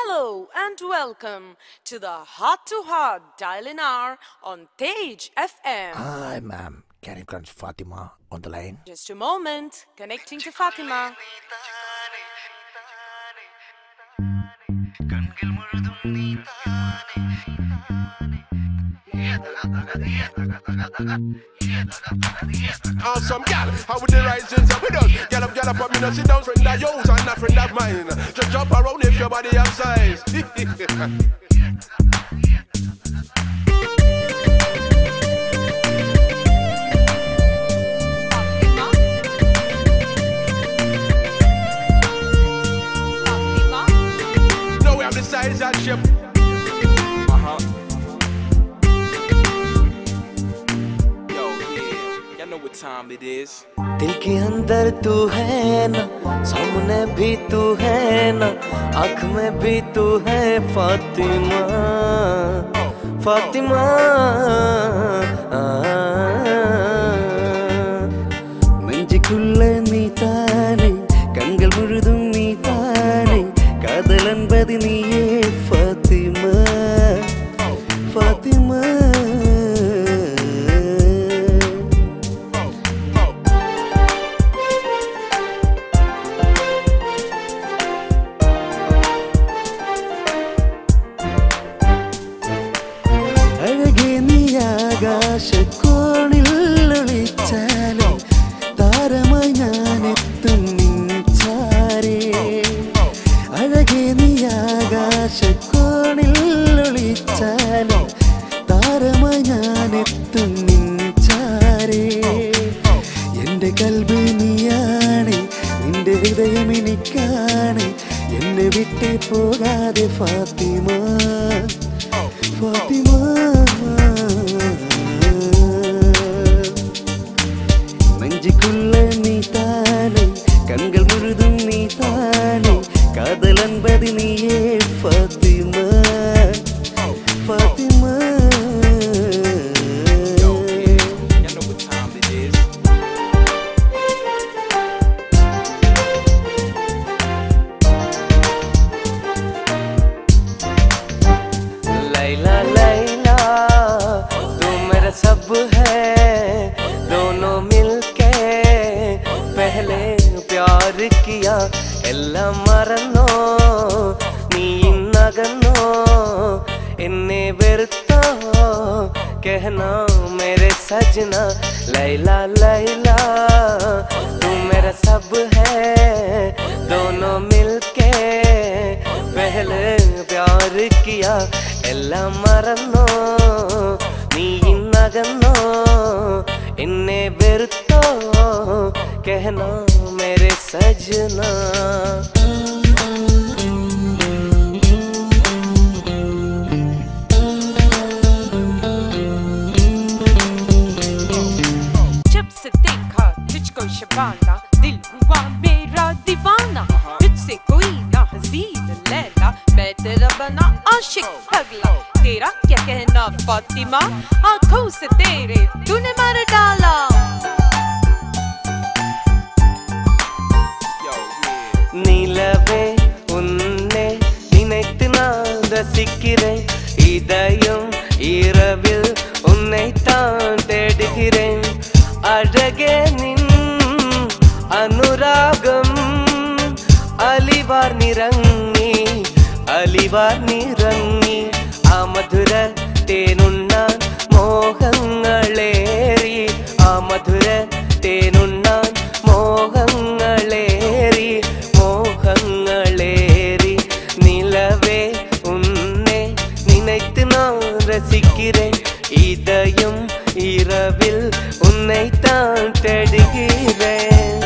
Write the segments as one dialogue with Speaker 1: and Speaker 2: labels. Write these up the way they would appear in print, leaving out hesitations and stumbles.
Speaker 1: Hello and welcome to the Heart to Heart Dial-In Hour on Tej FM.
Speaker 2: Hi, ma'am. Can you connect Fatima on the line?
Speaker 1: Just a moment, connecting to Fatima.
Speaker 3: Awesome gal, how with the risings up with us? Get up, but me not sit down, friend of yours and not friend of mine. Just jump around if your body have size. Now we have the size and shape.
Speaker 4: What time it is.
Speaker 5: दिल के अंदर तू है ना, सामने भी तू है ना, आँख में भी तू है फातिमा, फातिमा। നെഞ്ചുക്കുള്ള നീ താനേ, കണ്ണുകൾ മുഴുതും നീ താനേ, കാതൽ അൻപത് നീയേ ഫാത്തിമ, ഫാത്തിമ. ആകാശക്കോണിൽ ഒളിച്ചാലും താരമായി ഞാനെത്തും നിൻചാരേ. അഴകേ നീ ആകാശക്കോണിൽ ഒളിച്ചാലും താരമായി ഞാനെത്തും നിൻചാരേ. എൻ്റെ കൽബ് നീയാണ്, നിന്റെ ഹൃദയം എനിക്കാണ്, എന്നെ വിട്ടേ പോകാതെ ഫാത്തിമ, ഫാത്തിമ. നെഞ്ചുക്കുള്ള നീ താനേ, കണ്ണുകൾ മുഴുതും നീ താനേ, കാതൽ അൻപത് നീയേ ഫാത്തിമ, ഫാത്തിമ. लैला लैला तू मेरा सब है, दोनों मिलके पहले प्यार किया, എല്ലാം മറന്നോ നീ ഇന്നകന്നോ, എന്നെ വെറുത്തോ कहना मेरे सजना. लैला लैला तू मेरा सब है, दोनों मिलके पहले प्यार किया, എല്ലാം മറന്നോ നീ ഇന്നകന്നോ, എന്നെ വെറുത്തോ कहना मेरे सजना.
Speaker 1: जब से देखा तुझको शबाना, दिल हुआ मेरा दीवाना, तुझसे कोई ना हसीन लैला, मैं तेरा बना आशिक पगला. तेरा क्या कहना फातिमा, आंखों से तेरे तूने मार डाला.
Speaker 5: நிலவே உன்னை நினைத்து நான் ரசிக்கிறேன், இதயம் இரவில் உன்னை தான் தேடுகிறேன். அழகே நின் അനുരാഗം അലിവാർ നിറങ്ങി, അലിവാർ നിറങ്ങി, ആ മധുര തേനുണ്ണാൻ മോഹങ്ങളേറി, ആ മധുര തേനുണ്ണാൻ മോഹങ്ങളേറി, മോഹങ്ങളേറി. நிலவே உன்னை நினைத்து நான் ரசிக்கிறேன், இதயம் இரவில் உன்னை தான் தேடுகிறேன்.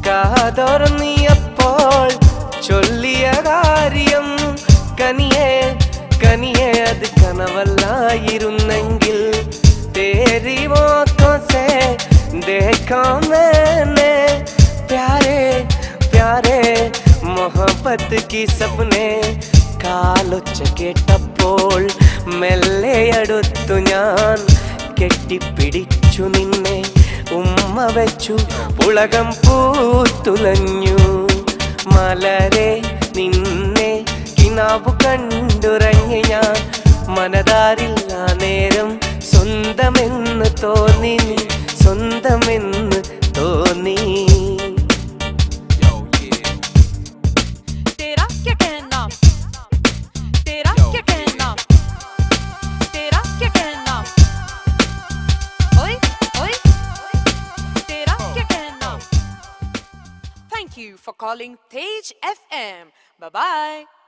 Speaker 5: കാതോർന്നിയപ്പോൾ ചൊല്ലിയ കാര്യം കനിയെ കനിയെ അത് കനവല്ലായിരുന്നെങ്കിൽ, तेरी आँखों से देखा मैंने प्यारे प्यारे मोहब्बत की सपने. കാലൊച്ച കേട്ടപ്പോൾ മെല്ലെ അടുത്തു ഞാൻ കെട്ടിപ്പിടിച്ചു നിന്നെ, ഉമ്മ വെച്ചു പുളകം പൂത്തുലഞ്ഞു മലരെ നിന്നെ കിനാവു കണ്ടുറങ്ങി ഞാൻ മനതാരില്ല നേരം സ്വന്തമെന്ന് തോന്നി സ്വന്തമെന്ന് തോന്നി
Speaker 1: तेरा क्या कहना तेरा क्या कहना तेरा क्या कहना ओए ओए तेरा क्या कहना Thank you for calling Tej FM. Bye bye.